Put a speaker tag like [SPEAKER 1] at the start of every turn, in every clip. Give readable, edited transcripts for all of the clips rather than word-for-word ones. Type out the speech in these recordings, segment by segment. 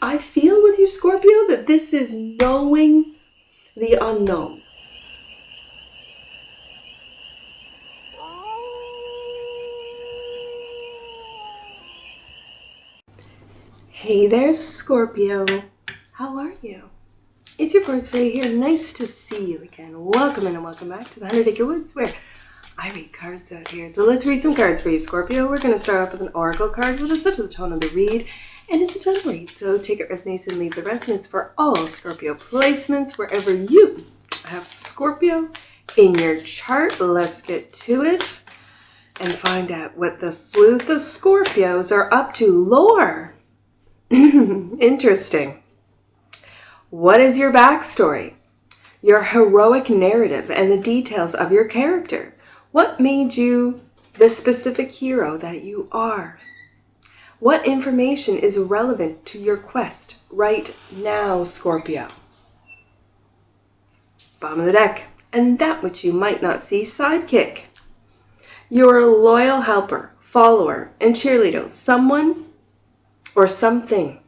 [SPEAKER 1] I feel with you, Scorpio, that this is knowing the unknown. Hey there, Scorpio. How are you? It's your first Ray here. Nice to see you again. Welcome in and welcome back to the 100 Acre Woods, where I read cards out here. So let's read some cards for you, Scorpio. We're going to start off with an oracle card. We'll just set to the tone of the read, and it's a gentle read. So take it resonates and leave the rest. And it's for all Scorpio placements, wherever you have Scorpio in your chart. Let's get to it and find out what the sleuth of Scorpios are up to. Lore. Interesting. What is your backstory? Your heroic narrative and the details of your character. What made you the specific hero that you are? What information is relevant to your quest right now, Scorpio? Bottom of the deck. And that which you might not see, sidekick. You're a loyal helper, follower, and cheerleader. Someone or something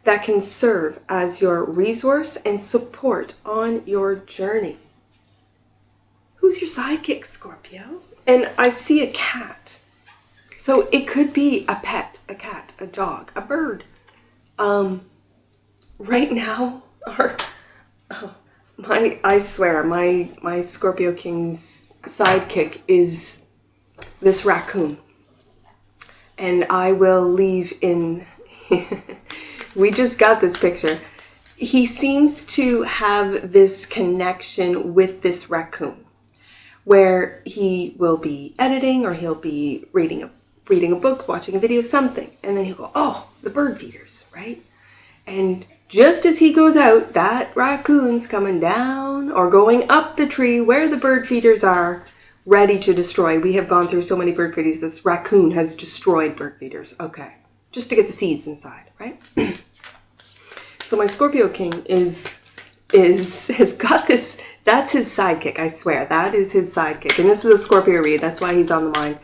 [SPEAKER 1] that can serve as your resource and support on your journey. Who's your sidekick, Scorpio? And I see a cat. So it could be a pet, a cat, a dog, a bird. Right now, I swear, my Scorpio King's sidekick is this raccoon. And I will leave in, we just got this picture. He seems to have this connection with this raccoon where he will be editing or he'll be reading a book, watching a video, something. And then he'll go, oh, the bird feeders, right? And just as he goes out, that raccoon's coming down or going up the tree where the bird feeders are, ready to destroy. We have gone through so many bird feeders. This raccoon has destroyed bird feeders. Okay. Just to get the seeds inside, right? So my Scorpio King has got this. That's his sidekick. I swear. That is his sidekick. And this is a Scorpio read. That's why he's on the mind.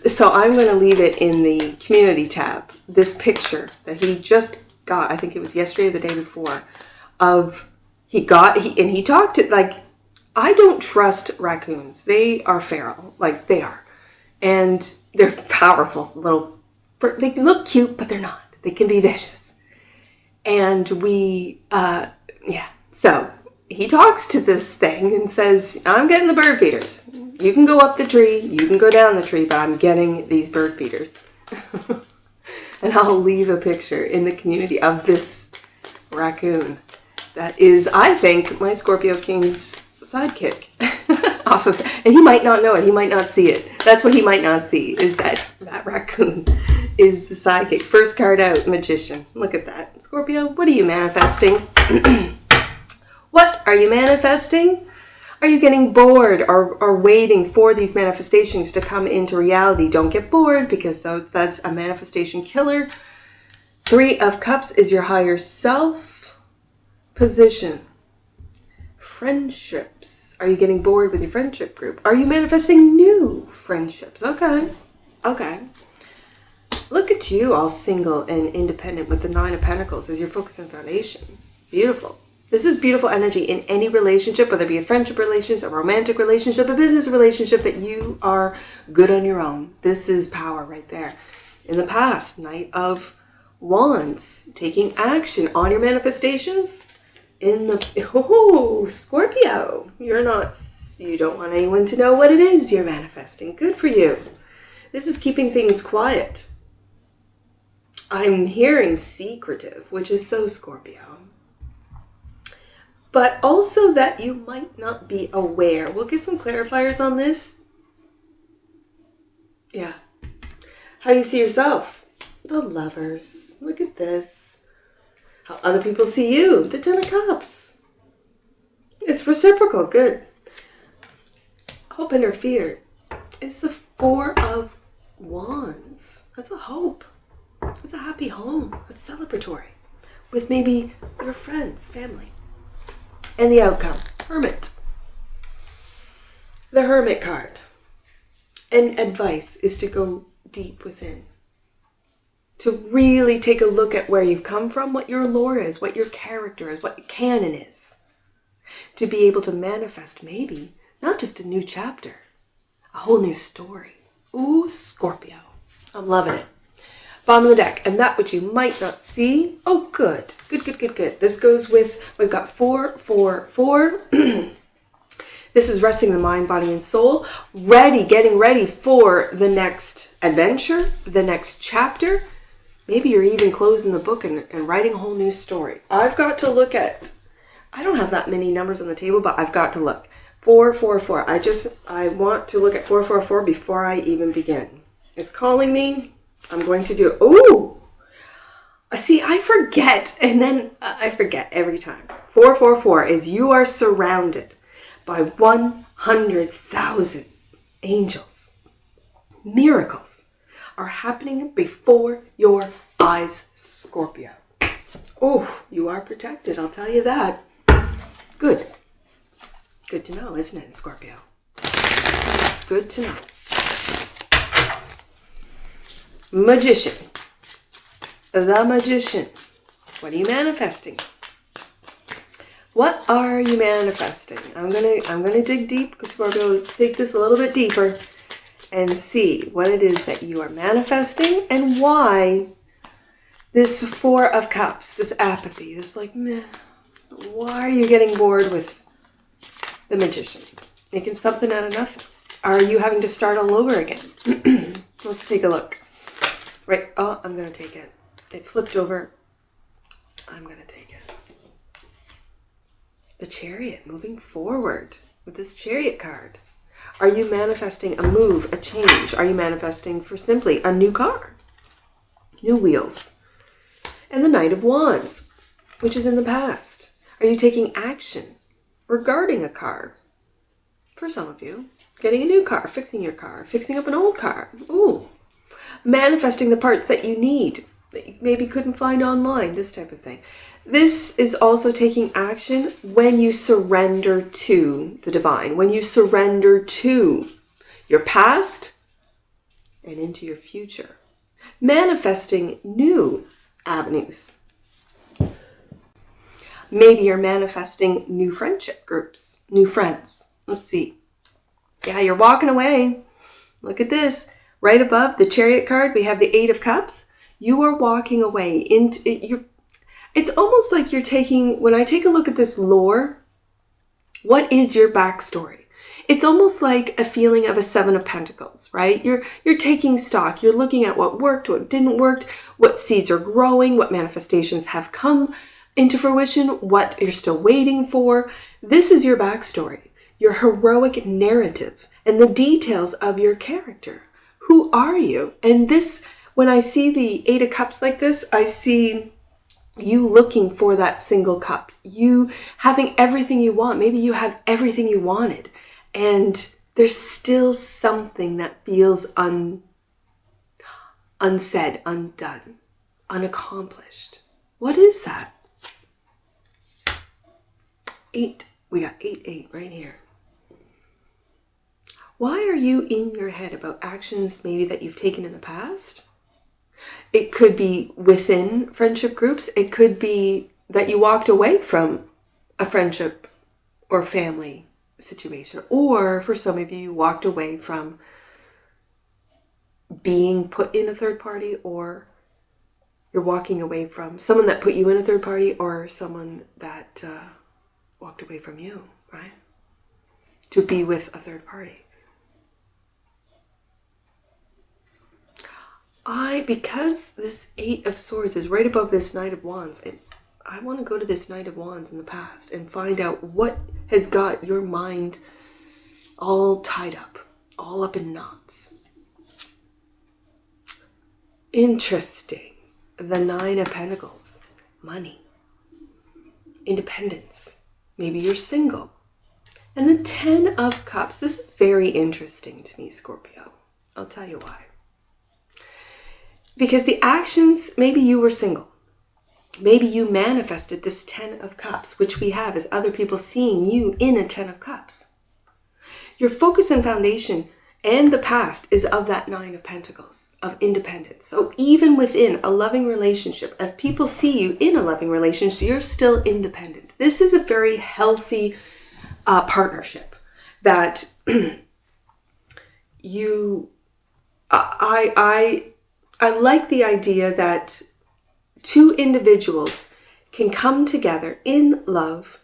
[SPEAKER 1] So I'm going to leave it in the community tab. This picture that he just got, I think it was yesterday or the day before, he talked to, like, I don't trust raccoons. They are feral, like they are. And they're powerful little, they look cute, but they're not. They can be vicious. And so he talks to this thing and says, I'm getting the bird feeders. You can go up the tree, you can go down the tree, but I'm getting these bird feeders. And I'll leave a picture in the community of this raccoon. That is, I think, my Scorpio King's sidekick off of, and he might not know it. He might not see it. That's what he might not see, is that raccoon is the sidekick. First card out, Magician. Look at that. Scorpio, what are you manifesting? What are you manifesting? Are you getting bored or waiting for these manifestations to come into reality? Don't get bored, because that's a manifestation killer. 3 of Cups is your higher self position. Friendships. Are you getting bored with your friendship group? Are you manifesting new friendships? Okay. Look at you, all single and independent, with the 9 of Pentacles as your focus and foundation. Beautiful. This is beautiful energy in any relationship, whether it be a friendship relationship, a romantic relationship, a business relationship, that you are good on your own. This is power right there. In the past, Knight of Wands, taking action on your manifestations. Scorpio, you don't want anyone to know what it is you're manifesting. Good for you. This is keeping things quiet. I'm hearing secretive, which is so Scorpio. But also that you might not be aware. We'll get some clarifiers on this. Yeah. How you see yourself. The Lovers. Look at this. How other people see you. The 10 of Cups. It's reciprocal. Good. Hope and or fear. It's the 4 of Wands. That's a hope. It's a happy home. A celebratory. With maybe your friends, family. And the outcome. Hermit. The Hermit card. And advice is to go deep within. to really take a look at where you've come from, what your lore is, what your character is, what your canon is. To be able to manifest maybe not just a new chapter, a whole new story. Ooh, Scorpio. I'm loving it. Bottom of the deck, and that which you might not see. Oh, good. Good. This goes with, we've got 4, 4, 4. This is resting the mind, body, and soul. Getting ready for the next adventure, the next chapter. Maybe you're even closing the book and writing a whole new story. I've got to look at, I don't have that many numbers on the table, but I've got to look. 4, 4, 4. I want to look at 4, 4, 4 before I even begin. It's calling me. I'm going to do it. Ooh! See, I forget, and then I forget every time. 4, 4, 4 is you are surrounded by 100,000 angels. Miracles are happening before your eyes, Scorpio. Oh, you are protected, I'll tell you that. Good. Good to know, isn't it, Scorpio? Good to know. Magician. The Magician. What are you manifesting? What are you manifesting? I'm gonna dig deep, Scorpio. Let's take this a little bit deeper and see what it is that you are manifesting and why this 4 of Cups, this apathy, this like, meh. Why are you getting bored with the Magician? Making something out of nothing. Are you having to start all over again? Let's take a look. Right. Oh, I'm going to take it. It flipped over. I'm going to take it. The Chariot, moving forward with this Chariot card. Are you manifesting a move, a change? Are you manifesting for simply a new car? New wheels. And the Knight of Wands, which is in the past. Are you taking action regarding a car? For some of you, getting a new car, fixing your car, fixing up an old car. Ooh. Manifesting the parts that you need, that you maybe couldn't find online, this type of thing. This is also taking action when you surrender to the divine, when you surrender to your past and into your future. Manifesting new avenues. Maybe you're manifesting new friendship groups, new friends. Let's see. Yeah, you're walking away. Look at this. Right above the Chariot card, we have the 8 of Cups. You are walking away into it's almost like you're taking, when I take a look at this lore, what is your backstory? It's almost like a feeling of a 7 of Pentacles, right? You're taking stock. You're looking at what worked, what didn't work, what seeds are growing, what manifestations have come into fruition, what you're still waiting for. This is your backstory, your heroic narrative, and the details of your character. Who are you? And this, when I see the 8 of Cups like this, I see you looking for that single cup. You having everything you want. Maybe you have everything you wanted. And there's still something that feels unsaid, undone, unaccomplished. What is that? 8. We got 8, 8 right here. Why are you in your head about actions maybe that you've taken in the past? It could be within friendship groups. It could be that you walked away from a friendship or family situation. Or for some of you, you walked away from being put in a third party, or you're walking away from someone that put you in a third party, or someone that walked away from you, right? To be with a third party. Because this 8 of Swords is right above this Knight of Wands, I want to go to this Knight of Wands in the past and find out what has got your mind all tied up, all up in knots. Interesting. The 9 of Pentacles, money, independence. Maybe you're single. And the 10 of Cups. This is very interesting to me, Scorpio. I'll tell you why. Because the actions, maybe you were single. Maybe you manifested this 10 of Cups, which we have as other people seeing you in a 10 of Cups. Your focus and foundation and the past is of that Nine of Pentacles, of independence. So even within a loving relationship, as people see you in a loving relationship, you're still independent. This is a very healthy partnership that I like the idea that two individuals can come together in love.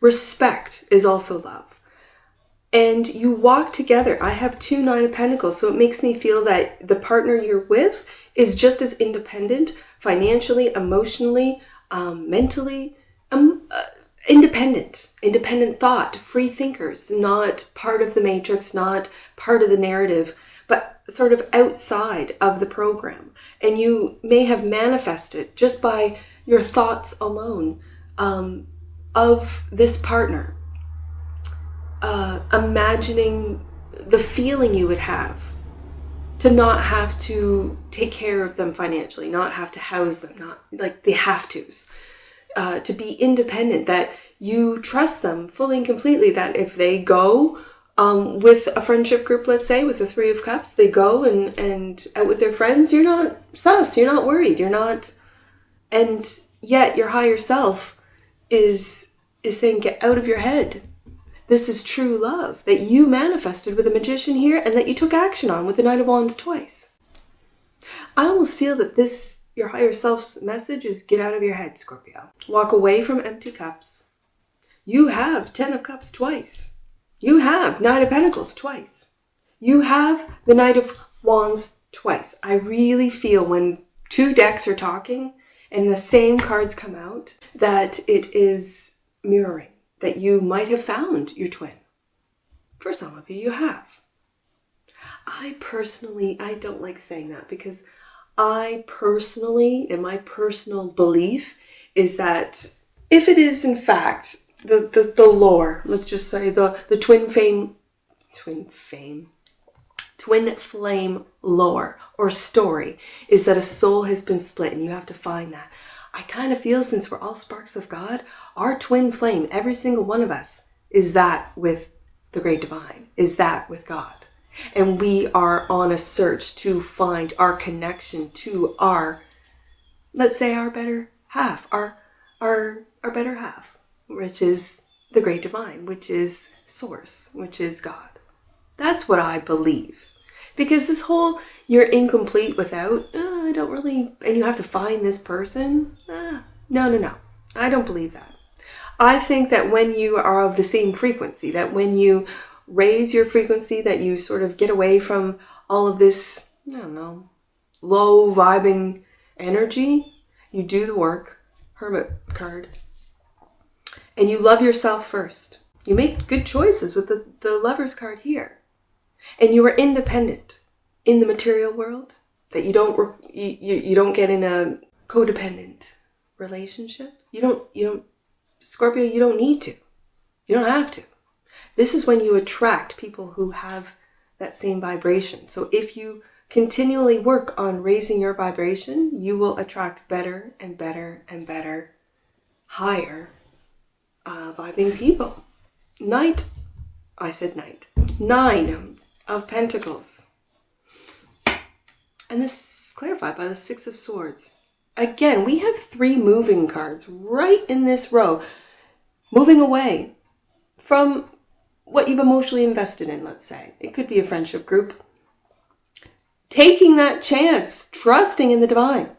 [SPEAKER 1] Respect is also love. And you walk together. I have 2 Nine of Pentacles, so it makes me feel that the partner you're with is just as independent, financially, emotionally, mentally, independent. Independent thought, free thinkers, not part of the matrix, not part of the narrative, but sort of outside of the program. And you may have manifested just by your thoughts alone of this partner. Imagining the feeling you would have to not have to take care of them financially, not have to house them, not like the have tos, to be independent, that you trust them fully and completely, that if they go with a friendship group, let's say with the Three of Cups, they go and out with their friends, you're not sus, you're not worried, you're not, and yet your higher self is saying, get out of your head. This is true love that you manifested with a Magician here and that you took action on with the Knight of Wands twice. I almost feel that this, your higher self's message is get out of your head, Scorpio. Walk away from empty cups. You have 10 of Cups twice. You have Nine of Pentacles twice. You have the Knight of Wands twice. I really feel when 2 decks are talking and the same cards come out that it is mirroring. That you might have found your twin. For some of you, you have. I don't like saying that because I personally, and my personal belief is that if it is in fact the lore, let's just say the twin flame lore or story is that a soul has been split and you have to find that. I kind of feel since we're all sparks of God, our twin flame, every single one of us, is that with the Great Divine, is that with God. And we are on a search to find our connection to our, let's say our better half, our better half, which is the Great Divine, which is Source, which is God. That's what I believe. Because this whole, you're incomplete without, I don't really, and you have to find this person. No. I don't believe that. I think that when you are of the same frequency, that when you raise your frequency, that you sort of get away from all of this, low vibing energy, you do the work, Hermit card, and you love yourself first. You make good choices with the Lover's card here. And you are independent in the material world, that you don't get in a codependent relationship. You don't, Scorpio, you don't need to. You don't have to. This is when you attract people who have that same vibration. So if you continually work on raising your vibration, you will attract better and better and better, higher vibing people. Nine of Pentacles. And this is clarified by the Six of Swords. Again, we have 3 moving cards right in this row. Moving away from what you've emotionally invested in, let's say. It could be a friendship group. Taking that chance, trusting in the divine.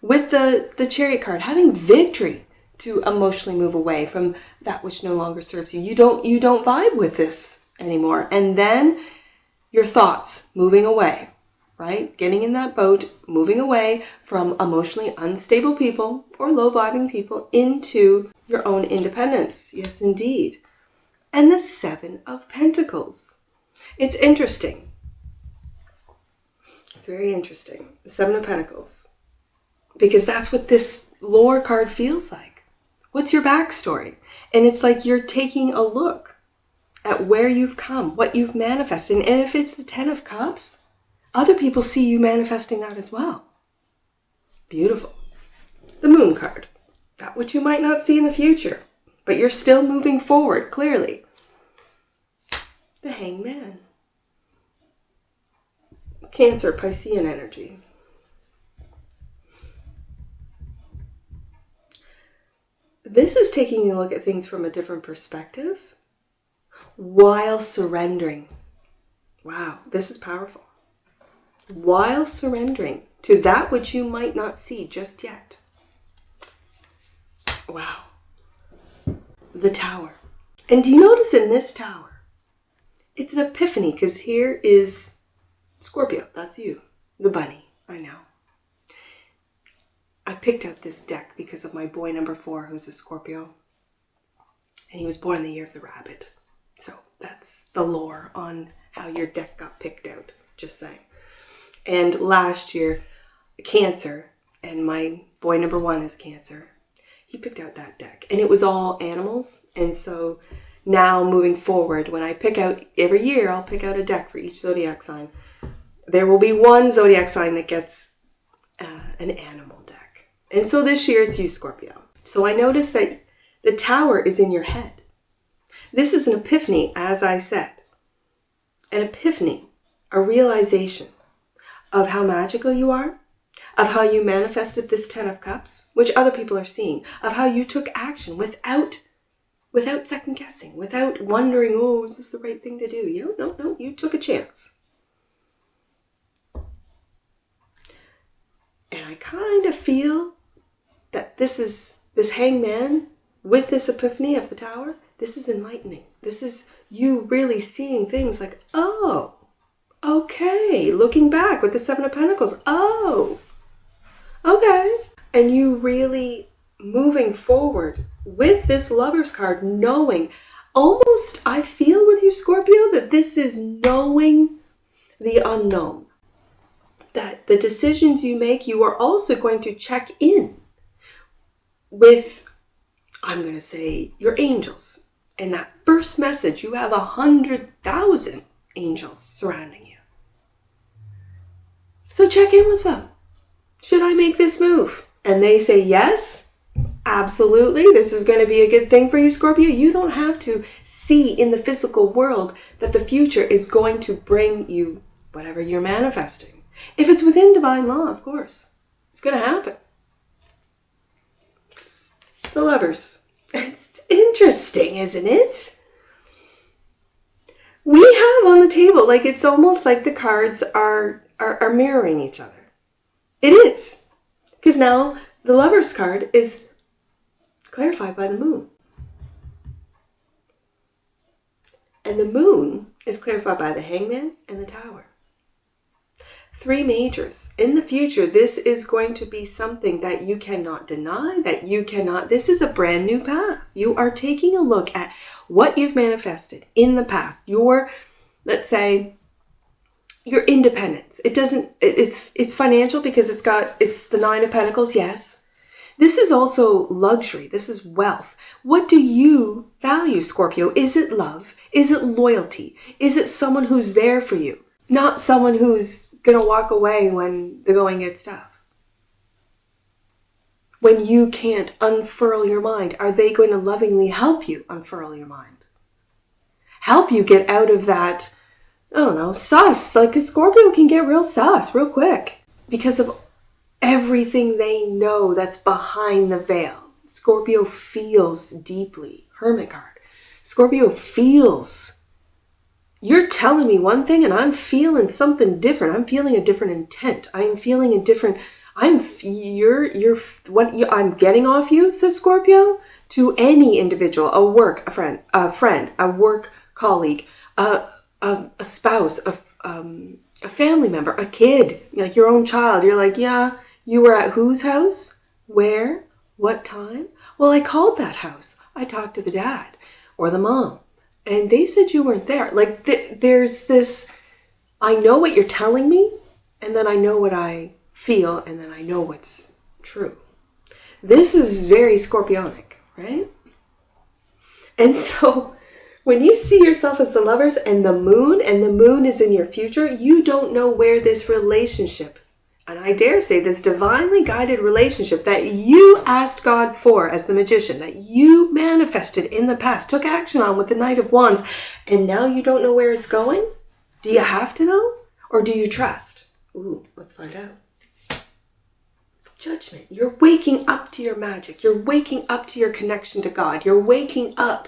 [SPEAKER 1] With the Chariot card, having victory to emotionally move away from that which no longer serves you. You don't vibe with this anymore. And then your thoughts moving away, right? Getting in that boat, moving away from emotionally unstable people or low vibing people into your own independence. Yes, indeed. And the Seven of Pentacles. It's interesting. It's very interesting. The Seven of Pentacles. Because that's what this lore card feels like. What's your backstory? And it's like you're taking a look at where you've come, what you've manifested. And if it's the 10 of Cups, other people see you manifesting that as well. Beautiful. The Moon card. That which you might not see in the future, but you're still moving forward, clearly. The Hangman. Cancer, Piscean energy. This is taking a look at things from a different perspective while surrendering. Wow, this is powerful. While surrendering to that which you might not see just yet. Wow. The Tower. And do you notice in this Tower, it's an epiphany, because here is Scorpio. That's you, the bunny. I know. I picked out this deck because of my boy number 4, who's a Scorpio. And he was born the year of the rabbit. So that's the lore on how your deck got picked out. Just saying. And last year, Cancer, and my boy number 1 is Cancer. He picked out that deck. And it was all animals. And so now moving forward, when I pick out, every year I'll pick out a deck for each zodiac sign. There will be one zodiac sign that gets an animal deck. And so this year it's you, Scorpio. So I noticed that the Tower is in your head. This is an epiphany, as I said. An epiphany, a realization of how magical you are, of how you manifested this 10 of Cups, which other people are seeing, of how you took action without second guessing, without wondering, oh, is this the right thing to do? No, you took a chance. And I kind of feel that this hangman with this epiphany of the Tower, this is enlightening. This is you really seeing things like, oh, okay, looking back with the 7 of Pentacles, oh, okay. And you really moving forward with this Lover's card, knowing, almost, I feel with you, Scorpio, that this is knowing the unknown. That the decisions you make, you are also going to check in with, I'm going to say, your angels. And that first message, you have 100,000 angels surrounding you. So check in with them. Should I make this move? And they say yes, absolutely. This is going to be a good thing for you, Scorpio. You don't have to see in the physical world that the future is going to bring you whatever you're manifesting. If it's within divine law, of course, it's going to happen. The Lovers. It's interesting, isn't it? We have on the table, like it's almost like the cards are mirroring each other. It is. Because now the Lover's card is clarified by the Moon. And the Moon is clarified by the Hangman and the Tower. 3 majors. In the future, this is going to be something that you cannot deny, this is a brand new path. You are taking a look at what you've manifested in the past. Your, let's say, your independence. It's financial because it's the 9 of Pentacles, yes. This is also luxury. This is wealth. What do you value, Scorpio? Is it love? Is it loyalty? Is it someone who's there for you? Not someone who's going to walk away when the going gets tough. When you can't unfurl your mind, are they going to lovingly help you unfurl your mind? Help you get out of that, I don't know, sus. Like a Scorpio can get real sus real quick because of everything they know that's behind the veil. Scorpio feels deeply. Hermit card. Scorpio feels. You're telling me one thing and I'm feeling something different. I'm feeling a different intent. I'm feeling a different, I'm getting off you, says Scorpio, to any individual, a friend, a work colleague, a spouse, a family member, a kid, like your own child. You're like, yeah, you were at whose house? Where? What time? Well, I called that house. I talked to the dad or the mom. And they said you weren't there. Like there's this, I know what you're telling me, and then I know what I feel, and then I know what's true. This is very Scorpionic, right? And so when you see yourself as the Lovers and the Moon is in your future, you don't know where this relationship, and I dare say this divinely guided relationship that you asked God for as the Magician, that you manifested in the past, took action on with the Knight of Wands, and now you don't know where it's going? Do you have to know? Or do you trust? Ooh, let's find out. Judgment. You're waking up to your magic. You're waking up to your connection to God. You're waking up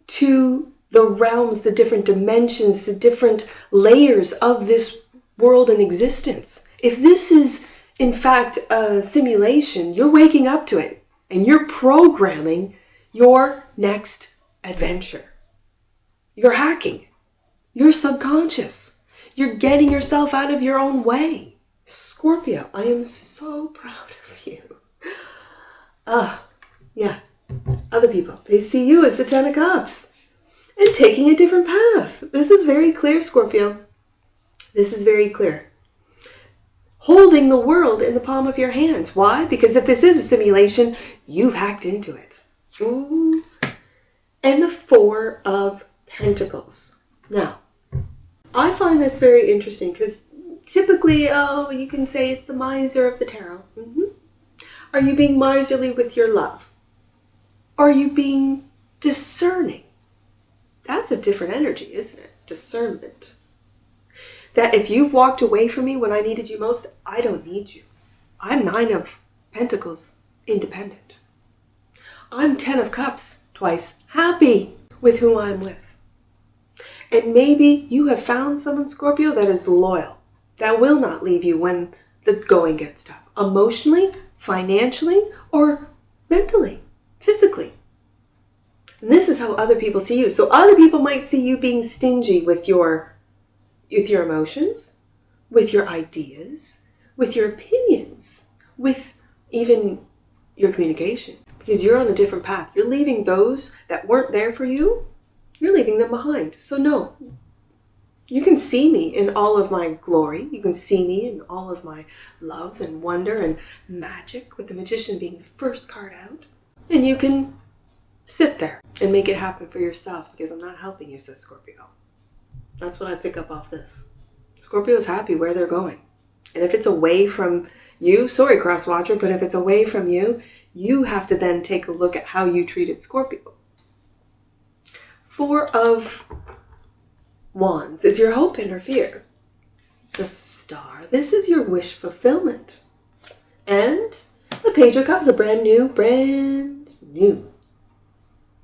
[SPEAKER 1] to the realms, the different dimensions, the different layers of this world and existence. If this is, in fact, a simulation, you're waking up to it and you're programming your next adventure. You're hacking. You're subconscious. You're getting yourself out of your own way. Scorpio, I am so proud of you. Yeah. Other people, they see you as the Ten of Cups and taking a different path. This is very clear, Scorpio. This is very clear. Holding the world in the palm of your hands. Why? Because if this is a simulation, you've hacked into it. Ooh. And the Four of Pentacles. Now, I find this very interesting because typically, you can say it's the miser of the tarot. Are you being miserly with your love? Are you being discerning? That's a different energy, isn't it? Discernment. That if you've walked away from me when I needed you most, I don't need you. I'm Nine of Pentacles, independent. I'm Ten of Cups, twice, happy with who I'm with. And maybe you have found someone, Scorpio, that is loyal, that will not leave you when the going gets tough. Emotionally, financially, or mentally, physically. And this is how other people see you. So other people might see you being stingy with your emotions, with your ideas, with your opinions, with even your communication. Because you're on a different path. You're leaving those that weren't there for you, you're leaving them behind. So no, you can see me in all of my glory. You can see me in all of my love and wonder and magic, with the Magician being the first card out. And you can sit there and make it happen for yourself, because I'm not helping you, says Scorpio. That's what I pick up off this. Scorpio's happy where they're going. And if it's away from you, sorry, cross watcher, but if it's away from you, you have to then take a look at how you treated Scorpio. Four of Wands is your hope and your fear. The Star, this is your wish fulfillment. And the Page of Cups, a brand new.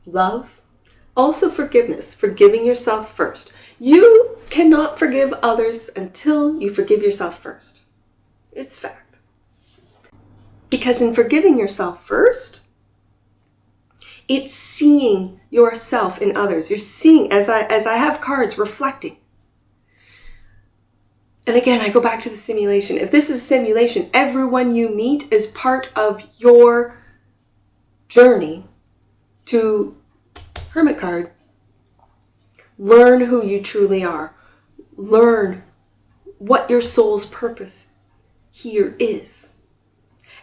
[SPEAKER 1] Love, also forgiveness, forgiving yourself first. You cannot forgive others until you forgive yourself first. It's fact. Because in forgiving yourself first, it's seeing yourself in others. You're seeing, as I have cards, reflecting. And again, I go back to the simulation. If this is a simulation, everyone you meet is part of your journey to, Hermit card, learn who you truly are. Learn what your soul's purpose here is.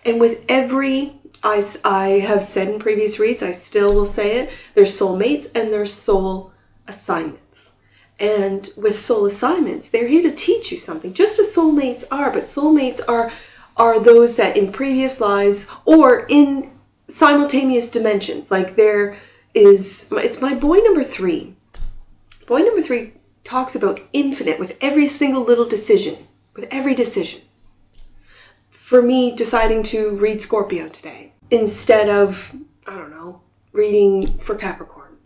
[SPEAKER 1] And with every, I have said in previous reads, I still will say it, there's soulmates and there's soul assignments. And with soul assignments, they're here to teach you something, just as soulmates are. But soulmates are those that in previous lives or in simultaneous dimensions, like there is, it's my boy number 3. Boy number 3 talks about infinite with every single little decision, with every decision. For me, deciding to read Scorpio today instead of, I don't know, reading for Capricorn.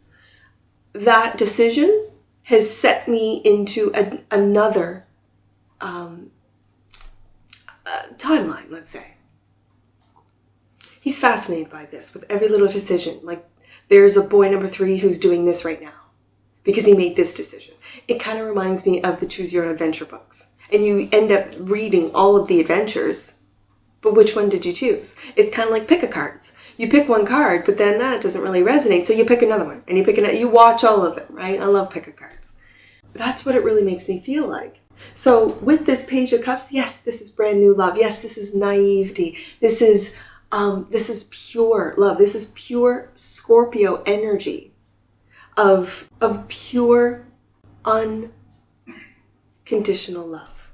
[SPEAKER 1] That decision has set me into another timeline, let's say. He's fascinated by this with every little decision. Like, there's a boy number 3 who's doing this right now because he made this decision. It kind of reminds me of the Choose Your Own Adventure books. And you end up reading all of the adventures, but which one did you choose? It's kind of like pick-a-cards. You pick one card, but then that doesn't really resonate, so you pick another one. And you pick another. You watch all of it, right? I love pick-a-cards. That's what it really makes me feel like. So with this Page of Cups, yes, this is brand new love. Yes, this is naivety. This is pure love. This is pure Scorpio energy of pure, unconditional love.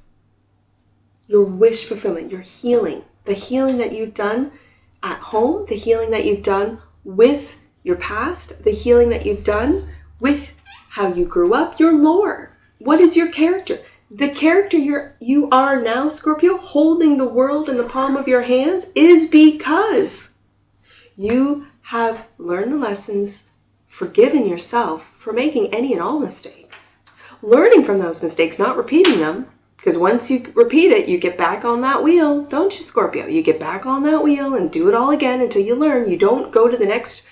[SPEAKER 1] Your wish fulfillment, your healing, the healing that you've done at home, the healing that you've done with your past, the healing that you've done with how you grew up, your lore. What is your character? The character you are now, Scorpio, holding the world in the palm of your hands, is because you have learned the lessons, forgiven yourself for making any and all mistakes, learning from those mistakes, not repeating them. Because once you repeat it, you get back on that wheel, don't you, Scorpio? You get back on that wheel and do it all again until you learn. You don't go to the next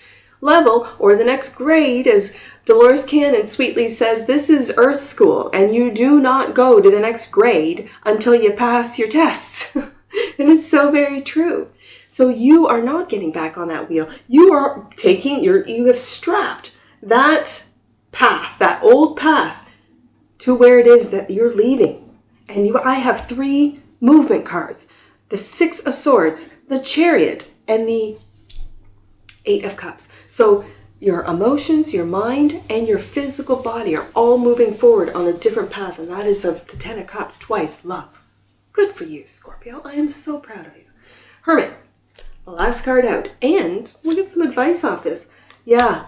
[SPEAKER 1] level or the next grade, as Dolores Cannon sweetly says, this is Earth School, and you do not go to the next grade until you pass your tests. And it's so very true. So you are not getting back on that wheel. You are you have strapped that path, that old path, to where it is that you're leaving. And I have 3 movement cards. The 6 of Swords, the Chariot, and the 8 of Cups. So your emotions, your mind, and your physical body are all moving forward on a different path. And that is of the 10 of Cups, twice, love. Good for you, Scorpio. I am so proud of you. Hermit, the last card out. And we'll get some advice off this. Yeah,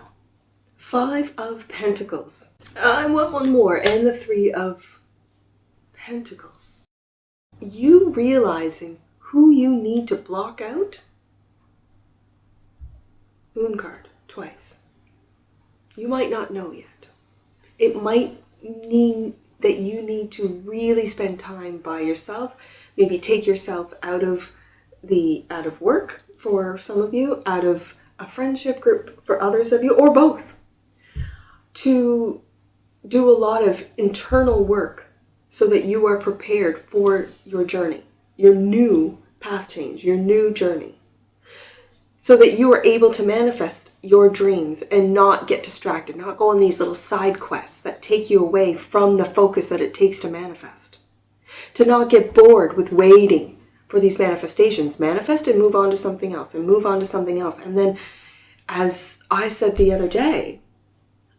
[SPEAKER 1] 5 of Pentacles. I want one more. And the 3 of Pentacles. You realizing who you need to block out? Moon card, twice. You might not know yet. It might mean that you need to really spend time by yourself. Maybe take yourself out of work for some of you, out of a friendship group for others of you, or both. To do a lot of internal work, so that you are prepared for your journey, your new path change, your new journey. So that you are able to manifest your dreams and not get distracted, not go on these little side quests that take you away from the focus that it takes to manifest. To not get bored with waiting for these manifestations. Manifest and move on to something else, and move on to something else. And then, as I said the other day,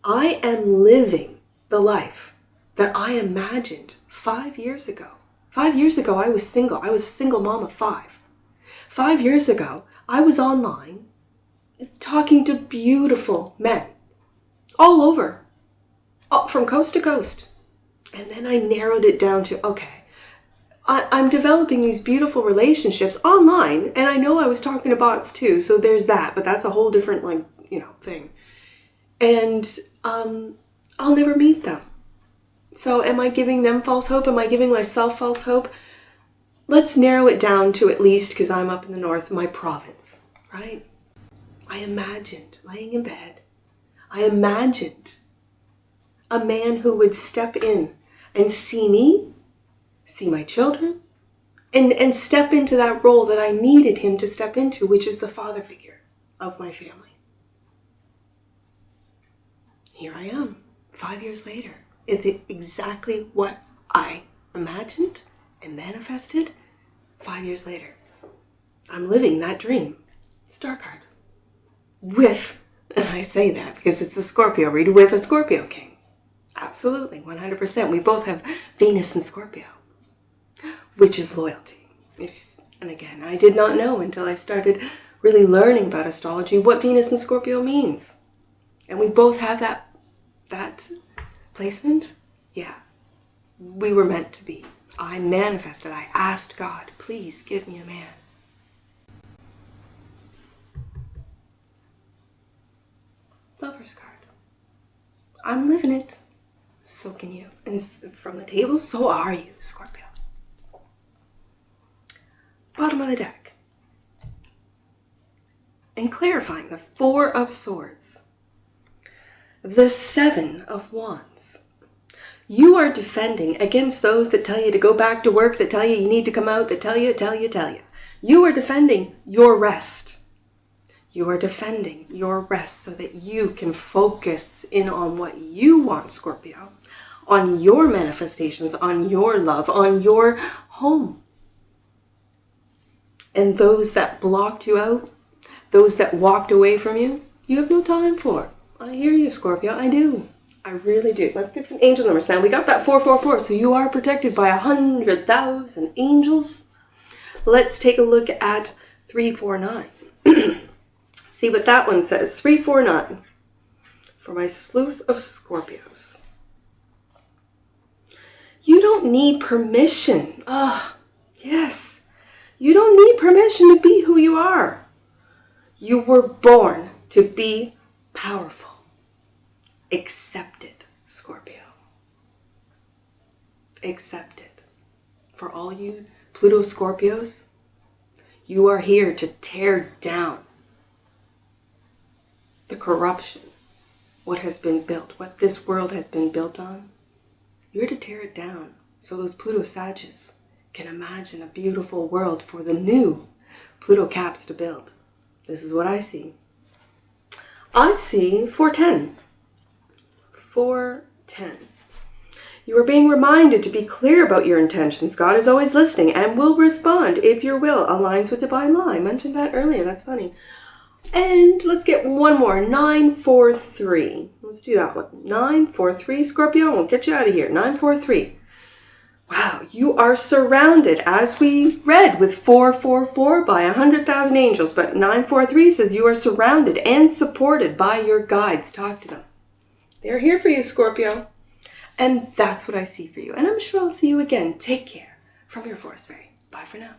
[SPEAKER 1] I am living the life that I imagined 5 years ago. 5 years ago, I was single. I was a single mom of 5. 5 years ago, I was online talking to beautiful men all over, from coast to coast. And then I narrowed it down to, okay, I'm developing these beautiful relationships online, and I know I was talking to bots too, so there's that, but that's a whole different, thing. And I'll never meet them. So am I giving them false hope? Am I giving myself false hope? Let's narrow it down to, at least, because I'm up in the north, my province, right? I imagined laying in bed. I imagined a man who would step in and see me, see my children, and step into that role that I needed him to step into, which is the father figure of my family. Here I am, 5 years later. It's exactly what I imagined and manifested 5 years later. I'm living that dream. Star card. With, and I say that because it's a Scorpio read, with a Scorpio king. Absolutely, 100%. We both have Venus in Scorpio, which is loyalty. And again, I did not know until I started really learning about astrology what Venus in Scorpio means. And we both have that placement. Yeah, we were meant to be. I manifested. I asked God, please give me a man. Lover's card. I'm living it. So can you. And from the table, so are you, Scorpio. Bottom of the deck. And clarifying the 4 of Swords. The 7 of Wands. You are defending against those that tell you to go back to work, that tell you need to come out, that tell you. You are defending your rest. You are defending your rest so that you can focus in on what you want, Scorpio, on your manifestations, on your love, on your home. And those that blocked you out, those that walked away from you, you have no time for. I hear you, Scorpio. I do. I really do. Let's get some angel numbers now. We got that 444, so you are protected by 100,000 angels. Let's take a look at 349. See what that one says. 349 for my sleuth of Scorpios. You don't need permission. Yes. You don't need permission to be who you are. You were born to be powerful. Accept it, Scorpio. Accept it. For all you Pluto Scorpios, you are here to tear down the corruption, what has been built, what this world has been built on. You're to tear it down so those Pluto Sages can imagine a beautiful world for the new Pluto Caps to build. This is what I see. I see 410. 410. You are being reminded to be clear about your intentions. God is always listening and will respond if your will aligns with divine law. I mentioned that earlier. That's funny. And let's get one more. 943. Let's do that one. 943, Scorpio. We'll get you out of here. 943. Wow, you are surrounded, as we read, with 444 by 100,000 angels. But 943 says you are surrounded and supported by your guides. Talk to them. They're here for you, Scorpio. And that's what I see for you. And I'm sure I'll see you again. Take care. From your Forest Fairy. Bye for now.